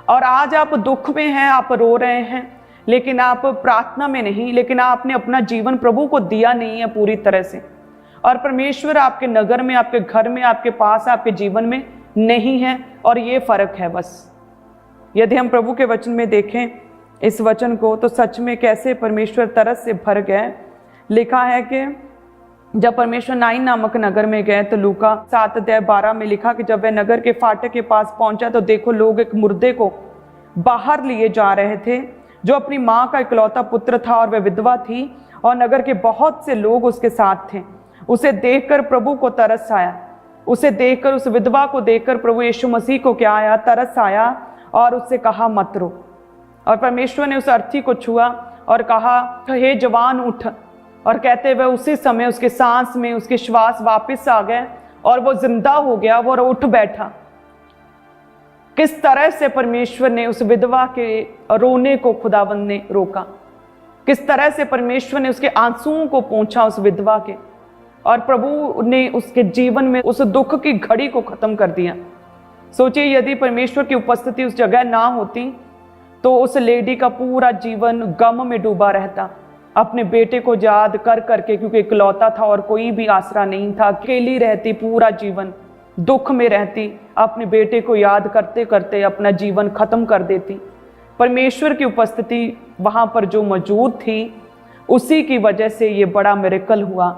और आज आप दुख में हैं, आप रो रहे हैं, लेकिन आप प्रार्थना में नहीं, लेकिन आपने अपना जीवन प्रभु को दिया नहीं है पूरी तरह से, और परमेश्वर आपके नगर में, आपके घर में, आपके पास, आपके जीवन में नहीं है। और ये फर्क है बस। यदि हम प्रभु के वचन में देखें इस वचन को, तो सच में कैसे परमेश्वर तरस से भर गए। लिखा है कि जब परमेश्वर नाइन नामक नगर में गए तो लूका 7:12 में लिखा कि जब वह नगर के फाटक के पास पहुंचा तो देखो लोग एक मुर्दे को बाहर लिए जा रहे थे, जो अपनी माँ का इकलौता पुत्र था, और वह विधवा थी, और नगर के बहुत से लोग उसके साथ थे। उसे देखकर प्रभु को तरस आया। उसे देखकर, उस विधवा को देखकर प्रभु यीशु मसीह को क्या आया, तरस आया, और उससे कहा मत रो। और परमेश्वर ने उस अर्थी को छुआ और कहा हे जवान उठ, और कहते हुए उसी समय उसके सांस में उसके श्वास वापस आ गए और वो जिंदा हो गया, वो उठ बैठा। किस तरह से परमेश्वर ने उस विधवा के रोने को खुदावंद ने रोका, किस तरह से परमेश्वर ने उसके आंसुओं को पोंछा उस विधवा के, और प्रभु ने उसके जीवन में उस दुख की घड़ी को खत्म कर दिया। सोचिए यदि परमेश्वर की उपस्थिति उस जगह ना होती तो उस लेडी का पूरा जीवन गम में डूबा रहता, अपने बेटे को याद कर करके, क्योंकि इकलौता था और कोई भी आसरा नहीं था, अकेली रहती, पूरा जीवन दुख में रहती, अपने बेटे को याद करते करते अपना जीवन खत्म कर देती। परमेश्वर की उपस्थिति वहां पर जो मौजूद थी, उसी की वजह से ये बड़ा मिरेकल हुआ।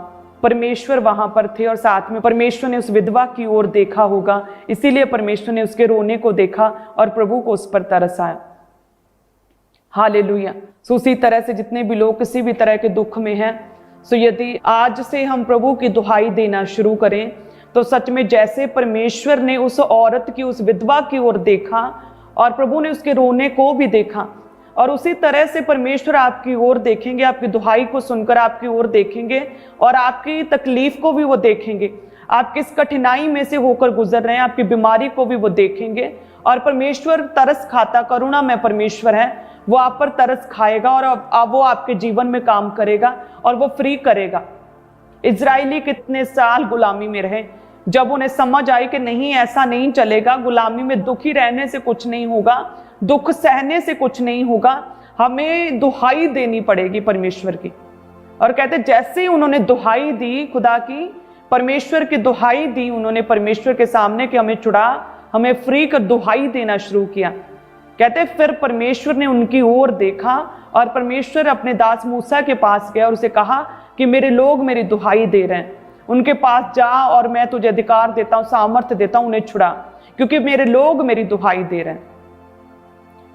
परमेश्वर वहां पर थे और साथ में परमेश्वर ने उस विधवा की ओर देखा होगा, इसीलिए परमेश्वर ने उसके रोने को देखा और प्रभु को उस पर तरस आया। हालेलुया। सो उसी तरह से जितने भी लोग किसी भी तरह के दुख में हैं, सो यदि आज से हम प्रभु की दुहाई देना शुरू करें तो सच में जैसे परमेश्वर ने उस औरत की, उस विधवा की ओर देखा और प्रभु ने उसके रोने को भी देखा, और उसी तरह से परमेश्वर आपकी ओर देखेंगे, आपकी दुहाई को सुनकर आपकी ओर देखेंगे और आपकी तकलीफ को भी वो देखेंगे। आप किस कठिनाई में से होकर गुजर रहे हैं, आपकी बीमारी को भी वो देखेंगे, और परमेश्वर तरस खाता, करुणा में परमेश्वर है, वो आप पर तरस खाएगा और वो आपके जीवन में काम करेगा और वो फ्री करेगा। इजरायली कितने साल गुलामी में रहे, जब उन्हें समझ आई कि नहीं ऐसा नहीं चलेगा, गुलामी में दुखी रहने से कुछ नहीं होगा, दुख सहने से कुछ नहीं होगा, हमें दुहाई देनी पड़ेगी परमेश्वर की। और कहते जैसे ही उन्होंने दुहाई दी खुदा की, परमेश्वर की दुहाई दी उन्होंने परमेश्वर के सामने कि हमें छुड़ा, हमें फ्री कर दुहाई देना शुरू किया। कहते फिर परमेश्वर ने उनकी ओर देखा और परमेश्वर अपने दास मूसा के पास गया और उसे कहा कि मेरे लोग मेरी दुहाई दे रहे हैं, उनके पास जा और मैं तुझे अधिकार देता हूँ, सामर्थ्य देता हूँ, उन्हें छुड़ा, क्योंकि मेरे लोग मेरी दुहाई दे रहे हैं।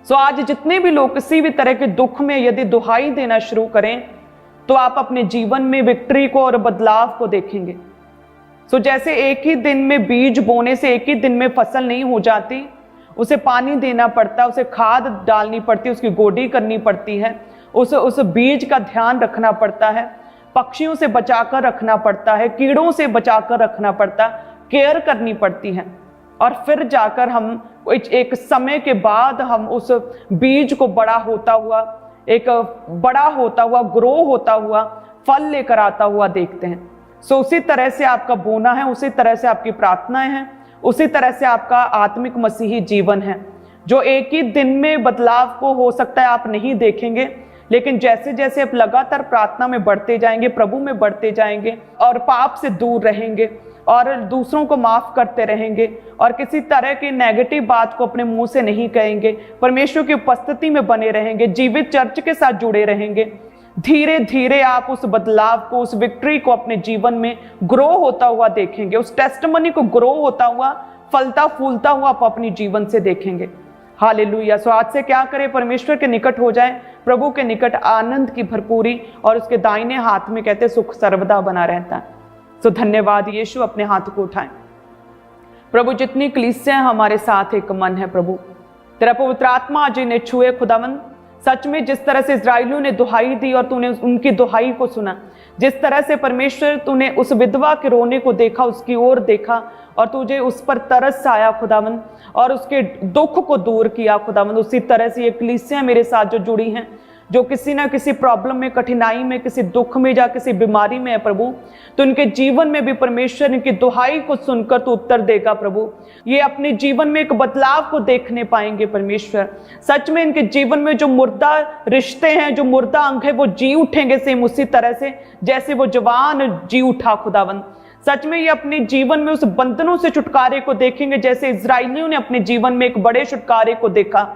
सो आज जितने भी लोग किसी भी तरह के दुख में यदि दुहाई देना शुरू करें तो आप अपने जीवन में विक्ट्री को और बदलाव को देखेंगे। सो जैसे एक ही दिन में बीज बोने से एक ही दिन में फसल नहीं हो जाती, उसे पानी देना पड़ता है, उसे खाद डालनी पड़ती है, उसकी गोडी करनी पड़ती है, उस बीज का ध्यान रखना पड़ता है, पक्षियों से बचाकर रखना पड़ता है, कीड़ों से बचाकर रखना पड़ता है, केयर करनी पड़ती है, और फिर जाकर हम एक समय के बाद हम उस बीज को बड़ा होता हुआ ग्रो होता हुआ फल लेकर आता हुआ देखते हैं। सो उसी तरह से आपका बोना है, उसी तरह से आपकी प्रार्थनाएं हैं, उसी तरह से आपका आत्मिक मसीही जीवन है, जो एक ही दिन में बदलाव को हो सकता है आप नहीं देखेंगे, लेकिन जैसे जैसे आप लगातार प्रार्थना में बढ़ते जाएंगे, प्रभु में बढ़ते जाएंगे और पाप से दूर रहेंगे और दूसरों को माफ करते रहेंगे और किसी तरह की नेगेटिव बात को अपने मुंह से नहीं कहेंगे, परमेश्वर की उपस्थिति में बने रहेंगे, जीवित चर्च के साथ जुड़े रहेंगे, धीरे धीरे आप उस बदलाव को, उस विक्ट्री को अपने जीवन में ग्रो होता हुआ देखेंगे, उस टेस्टिमनी को ग्रो होता हुआ, फलता फूलता हुआ आप अपनी जीवन से देखेंगे। हालेलुया। सो आज से क्या करें, परमेश्वर के निकट हो जाएं, प्रभु के निकट आनंद की भरपूरी, और उसके दाहिने हाथ में कहते सुख सर्वदा बना रहता है। सो धन्यवाद यीशु। अपने हाथ को उठाएं। प्रभु जितनी कलीसियां हमारे साथ एक मन है, प्रभु तेरा पवित्र आत्मा आज इन्हें छुए खुदावन। सच में जिस तरह से इजराइलियों ने दुहाई दी और तूने उनकी दुहाई को सुना, जिस तरह से परमेश्वर तूने उस विधवा के रोने को देखा, उसकी ओर देखा और तुझे उस पर तरस आया खुदावन और उसके दुख को दूर किया खुदावन, उसी तरह से ये कलीसियां मेरे साथ जो जुड़ी हैं, जो किसी ना किसी प्रॉब्लम में, कठिनाई में, किसी दुख में या किसी बीमारी में है प्रभु, तो इनके जीवन में भी परमेश्वर इनकी दुहाई को सुनकर तो उत्तर देगा प्रभु। ये अपने जीवन में एक बदलाव को देखने पाएंगे परमेश्वर। सच में इनके जीवन में जो मुर्दा रिश्ते हैं, जो मुर्दा अंग है, वो जी उठेंगे सेम उसी तरह से जैसे वो जवान जी उठा खुदावन। सच में ये अपने जीवन में उस बंधनों से छुटकारे को देखेंगे जैसे इजराइलियों ने अपने जीवन में एक बड़े छुटकारे को देखा।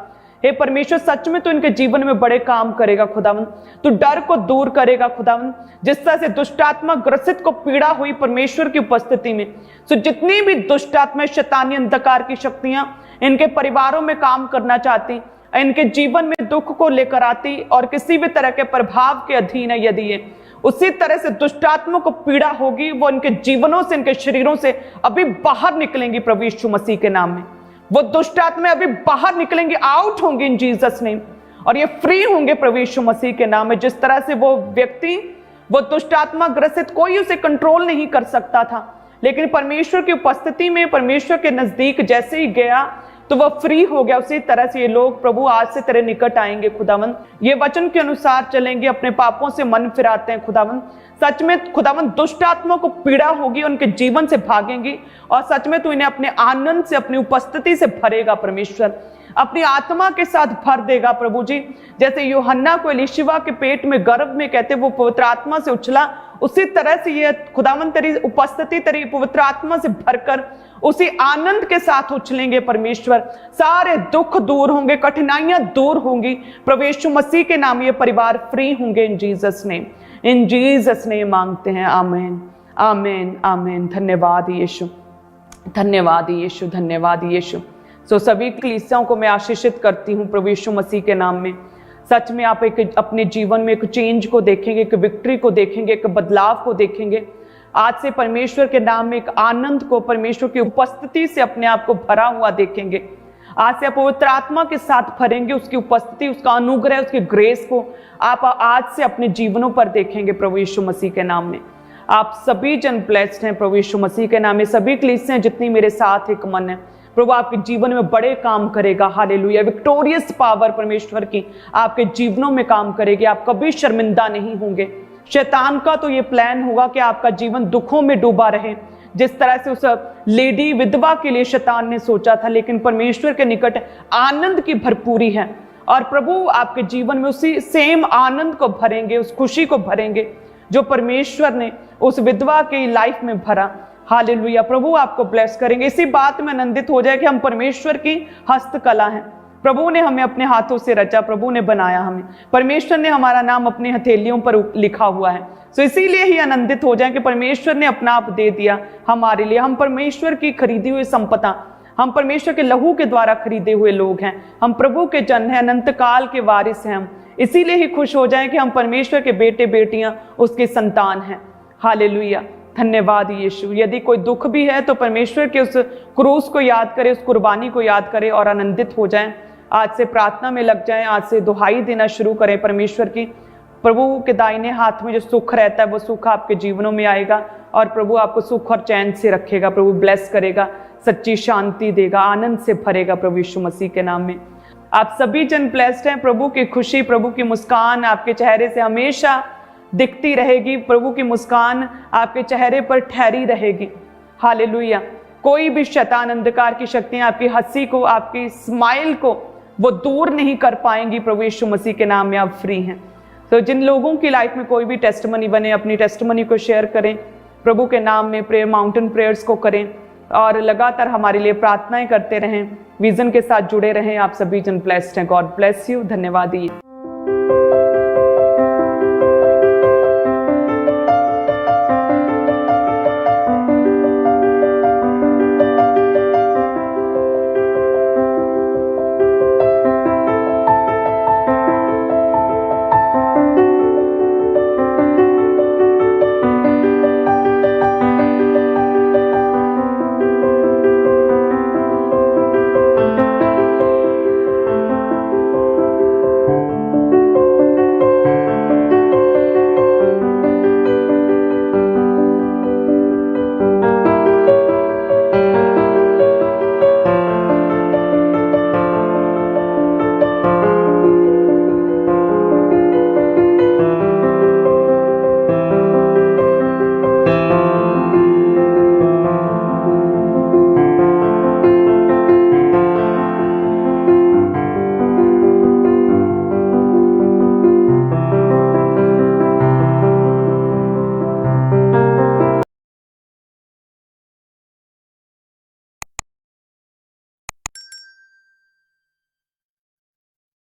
हे परमेश्वर, सच में तो इनके जीवन में बड़े काम करेगा खुदावन, तू डर को दूर करेगा खुदावन। जिस तरह से दुष्टात्मा ग्रसित को पीड़ा हुई परमेश्वर की उपस्थिति में, तो जितनी भी दुष्टात्मा, शैतानी, अंधकार की शक्तियां इनके परिवारों में काम करना चाहती, इनके जीवन में दुख को लेकर आती और किसी भी तरह के प्रभाव के अधीन है यदि ये, उसी तरह से दुष्टात्मा को पीड़ा होगी, वो इनके जीवनों से, इनके शरीरों से अभी बाहर निकलेंगी प्रभु यीशु मसीह के नाम में। वो दुष्ट आत्माएं अभी बाहर निकलेंगे, आउट होंगे इन जीसस नेम, और ये फ्री होंगे प्रभु यीशु मसीह के नाम में। जिस तरह से वो व्यक्ति, वो दुष्ट आत्मा ग्रसित, कोई उसे कंट्रोल नहीं कर सकता था, लेकिन परमेश्वर की उपस्थिति में, परमेश्वर के नजदीक जैसे ही गया तो वह फ्री हो गया। उसी तरह से ये लोग प्रभु आज से तेरे निकट आएंगे खुदावन, ये वचन के अनुसार चलेंगे, अपने पापों से मन फिराते हैं खुदावन। सच में खुदावन दुष्ट आत्मा को पीड़ा होगी, उनके जीवन से भागेंगी और सच में तू इन्हें अपने आनंद से, अपनी उपस्थिति से भरेगा परमेश्वर, अपनी आत्मा के साथ भर देगा प्रभु जी। जैसे यूहन्ना को एलीशिबा के पेट में, गर्भ में कहते वो पवित्र आत्मा से उछला, उसी तरह से ये खुदावन तेरी उपस्थिति, तेरी पवित्र आत्मा से भरकर उसी आनंद के साथ उछलेंगे परमेश्वर। सारे दुख दूर होंगे, कठिनाइयां दूर होंगी प्रभु यीशु मसीह के नाम। ये परिवार फ्री होंगे इन जीसस नेम, इन जीसस नेम मांगते हैं। आमीन, आमीन, आमीन। धन्यवाद यीशु, धन्यवाद यीशु, धन्यवाद यीशु। सो सभी कलीसियाओं को मैं आशीषित करती हूँ प्रभु यीशु मसीह के नाम में। सच में आप एक अपने जीवन में एक चेंज को देखेंगे, एक विक्ट्री को देखेंगे, एक बदलाव को देखेंगे। आज से परमेश्वर के नाम में एक आनंद को, परमेश्वर की उपस्थिति से अपने आप को भरा हुआ देखेंगे। आज से आप पवित्र आत्मा के साथ भरेंगे, उसकी उपस्थिति, उसका अनुग्रह, उसकी ग्रेस को आप आज से अपने जीवनों पर देखेंगे प्रभु यीशु मसीह के नाम में। आप सभी जन ब्लेस्ड हैं प्रभु यीशु मसीह के नाम में। सभी कलीसियां जितनी मेरे साथ एक मन है, प्रभु आपके जीवन में बड़े काम करेगा। हालेलुया। विक्टोरियस पावर परमेश्वर की आपके जीवनों में काम करेगी। आप कभी शर्मिंदा नहीं होंगे। शैतान का तो ये प्लान होगा कि आपका जीवन दुखों में डूबा रहे, जिस तरह से उस लेडी विधवा के लिए शैतान ने सोचा था, लेकिन परमेश्वर के निकट आनंद की भरपूरी है और प्रभु आपके जीवन में उसी सेम आनंद को भरेंगे, उस खुशी को भरेंगे जो परमेश्वर ने उस विधवा की लाइफ में भरा। हालेलुया। प्रभु आपको ब्लेस करेंगे। इसी बात में आनंदित हो जाए कि हम परमेश्वर की हस्तकला हैं। प्रभु ने हमें अपने हाथों से रचा, प्रभु ने बनाया हमें, परमेश्वर ने हमारा नाम अपने हथेलियों पर लिखा हुआ है। सो इसीलिए ही आनंदित हो जाए कि परमेश्वर ने अपना आप दे दिया हमारे लिए। हम परमेश्वर की खरीदी हुई संपदा, हम परमेश्वर के लहू के द्वारा खरीदे हुए लोग हैं, हम प्रभु के जन हैं, अनंत काल के वारिस हैं। हम इसीलिए ही खुश हो जाएं कि हम परमेश्वर के बेटे बेटियां उसकी संतान हैं। हालेलुया, धन्यवाद यीशु। यदि कोई दुख भी है तो परमेश्वर के उस क्रूस को याद करें, उस कुर्बानी को याद करें और आनंदित हो जाएं। आज से प्रार्थना में लग जाएं, आज से दुहाई देना शुरू करें परमेश्वर की। प्रभु के दाहिने हाथ में जो सुख रहता है वो सुख आपके जीवनों में आएगा और प्रभु आपको सुख और चैन से रखेगा। प्रभु ब्लेस करेगा, सच्ची शांति देगा, आनंद से भरेगा प्रभु यीशु मसीह के नाम में। आप सभी जन ब्लेस्ड हैं। प्रभु की खुशी, प्रभु की मुस्कान आपके चेहरे से हमेशा दिखती रहेगी। प्रभु की मुस्कान आपके चेहरे पर ठहरी रहेगी। हालेलुया। कोई भी शैतान, अंधकार की शक्तियां आपकी हंसी को, आपकी स्माइल को वो दूर नहीं कर पाएंगी। प्रभु यीशु मसीह के नाम में आप फ्री हैं। तो जिन लोगों की लाइफ में कोई भी टेस्टमनी बने, अपनी टेस्टमनी को शेयर करें, प्रभु के नाम में प्रेयर माउंटेन प्रेयर्स को करें और लगातार हमारे लिए प्रार्थनाएं करते रहें, विजन के साथ जुड़े रहें। आप सभी जन ब्लेस्ड हैं। God bless you. धन्यवाद।